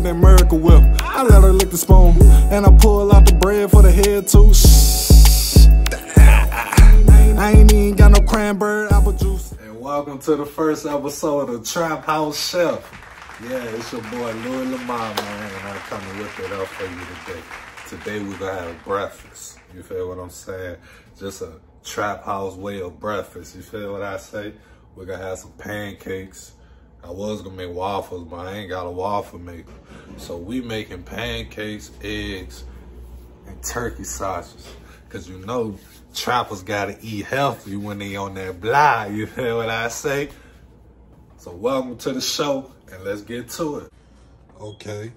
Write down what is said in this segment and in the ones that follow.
than Miracle Whip. I let her lick the spoon, and I pull out the bread for the head too. I ain't even got no cranberry apple juice. And welcome to the first episode of Trap House Chef. Yeah, it's your boy Louis Lamar, man, and I'm coming whip it up for you today. Today we're gonna have breakfast. You feel what I'm saying? Just a trap house way of breakfast. You feel what I say? We're gonna have some pancakes. I was gonna make waffles, but I ain't got a waffle maker. So we making pancakes, eggs, and turkey sausages. Cause you know trappers gotta eat healthy when they on that block. You feel what I say? So welcome to the show, and let's get to it. Okay,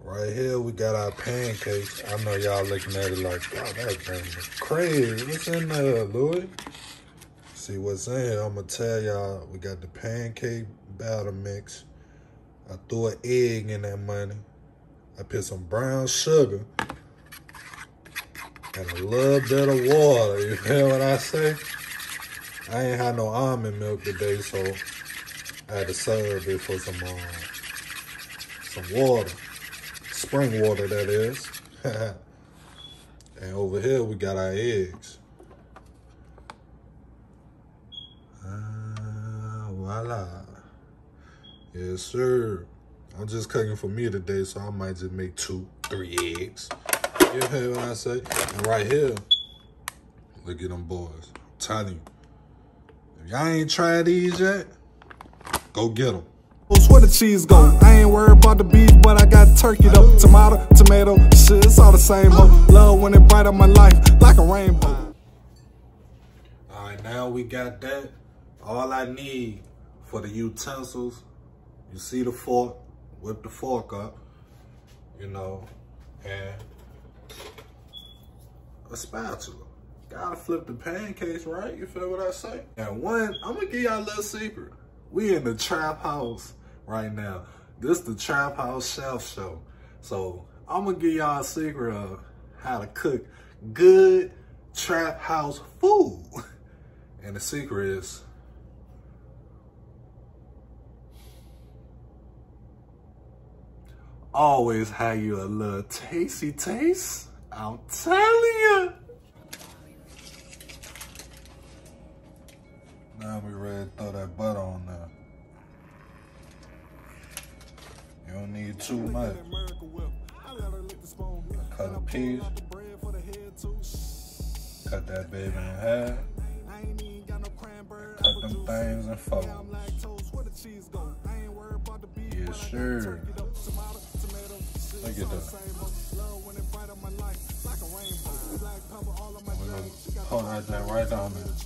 right here we got our pancakes. I know y'all looking at it like, wow, that thing is crazy. What's in there, Louis? See what's in here. I'm gonna tell y'all, we got the pancake batter mix. I threw an egg in that money. I put some brown sugar and a little bit of water. You feel what I say? I ain't had no almond milk today, so I had to serve it for some water. Spring water, that is. And over here, we got our eggs. Voila. Yes, sir. I'm just cooking for me today, so I might just make 2, 3 eggs. You hear what I say? And right here, look at them boys. I'm telling you, if y'all ain't tried these yet, go get them. Where the cheese go? I ain't worried about the beef, but I got turkey though. Tomato, shit, it's all the same ho. Love when it bright up my life like a rainbow. All right, now we got that. All I need for the utensils, you see the fork, whip the fork up, you know, and a spatula. Gotta flip the pancakes, right? You feel what I say? And one, I'm gonna give y'all a little secret. We in the trap house right now. This the Trap House Chef Show. So I'm gonna give y'all a secret of how to cook good trap house food. And the secret is always have you a little tasty taste. I'm telling you. Now we ready to throw that butter on there. You don't need too much. Cut a piece. Cut that baby in half. Cut them things in folds. Yes, sure. Look at that. We're gonna pour that right on there. Yes,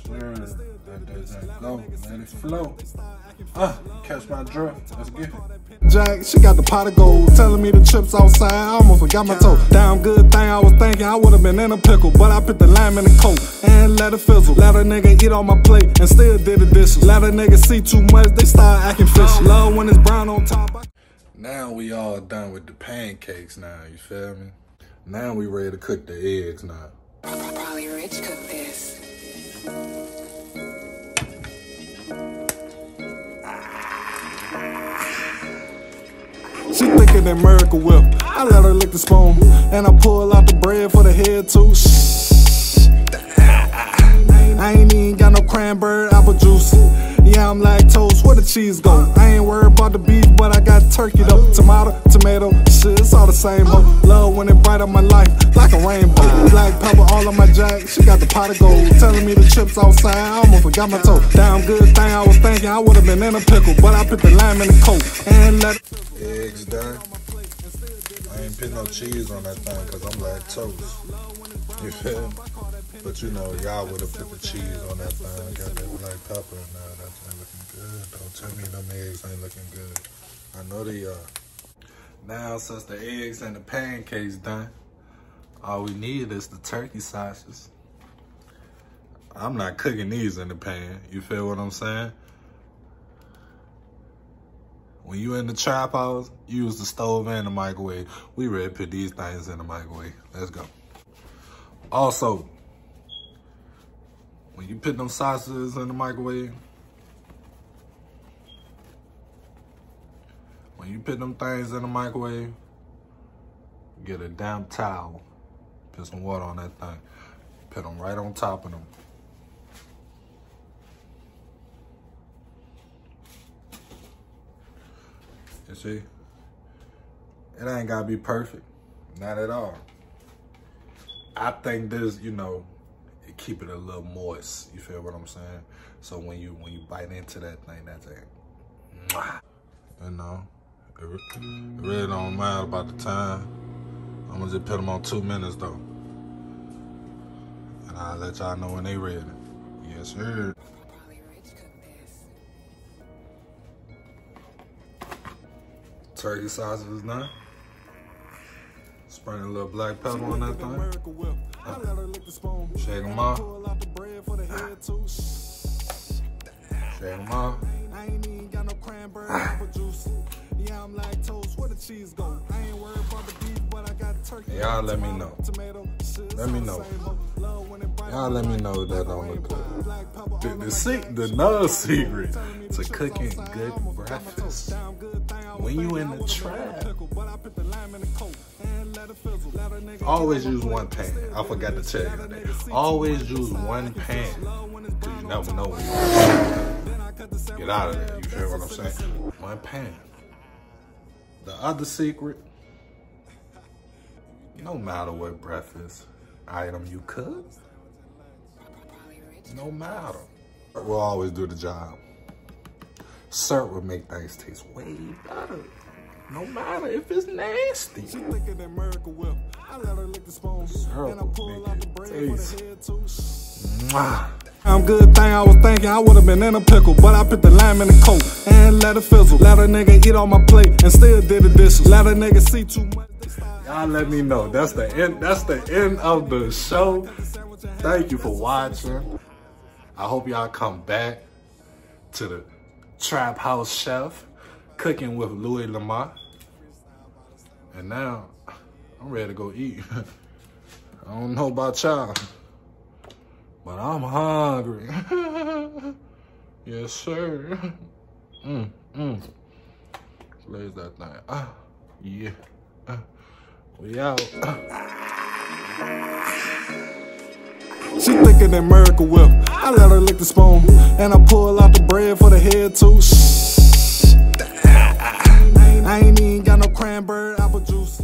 sir. Let that go. Let it flow. Catch my drift. Let's get it. Jack, she got the pot of gold, telling me the chips outside. I almost forgot my toe. Damn good thing I was thinking I would have been in a pickle, but I put the lime in the coat and let it fizzle. Let a nigga eat on my plate and still did the dishes. Let a nigga see too much, they start acting fishy. Love when it's brown on top. Now we all done with the pancakes now, you feel me? Now we ready to cook the eggs now. Probably Rich cooked this. She thicker than Miracle Whip. I let her lick the spoon, and I pull out the bread for the head too. I ain't even got no cranberry apple juice. Yeah, I'm lactose, where the cheese go? I ain't worried about the beef, but I got turkey though. Tomato, shit, it's all the same ho. Love when it bright up my life like a rainbow. Black pepper all on my jack, she got the pot of gold, telling me the chips outside, I almost forgot my toe. Damn good thing I was thinking I would have been in a pickle, but I put the lime in the coat and let it. Eggs done. I ain't put no cheese on that thing because I'm lactose. You feel me? But you know, y'all would have put the cheese on that thing. Got that black pepper in there. That ain't looking good. Don't tell me them eggs ain't looking good. I know they are. Now, since the eggs and the pancakes done, all we need is the turkey sausages. I'm not cooking these in the pan. You feel what I'm saying? When you in the trap house, use the stove and the microwave. We ready to put these things in the microwave. Let's go. Also, when you put them sausages in the microwave, when you put them things in the microwave, get a damn towel, put some water on that thing, put them right on top of them. You see? It ain't gotta be perfect, not at all. I think this, you know, it keep it a little moist. You feel what I'm saying? So when you bite into that thing, that's it. You know, it really don't matter about the time. I'm gonna just put them on 2 minutes though, and I'll let y'all know when they ready. Yes, sir. Turkey sausage is done. Sprinkle a little black pepper on that thing. Shake them off. Shake them off. Y'all let me know. Let me know. Y'all let me know that don't look good. Another secret to cooking good breakfast when you in the trap. Always use one pan. I forgot to tell you that. Always use one pan, because you never know when you get out of there. You feel what I'm saying? One pan. The other secret, no matter what breakfast item you cook, no matter, we'll always do the job. Syrup will make things taste way better. No matter if it's nasty. Syrup will make it taste. Mwah. I'm good thing I was thinking I would have been in a pickle, but I put the lime in the coke and let it fizzle. Let a nigga eat on my plate and still did the dishes. Let a nigga see too much. Y'all let me know. That's the end. That's the end of the show. Thank you for watching. I hope y'all come back to the Trap House Chef, cooking with Louis Lamar. And now I'm ready to go eat. I don't know about y'all, but I'm hungry. Yes, sir. Where's that thing? Yeah. We out. She thicker than Miracle Whip. I let her lick the spoon, and I pull out the bread for the head too. I ain't even got no cranberry apple juice.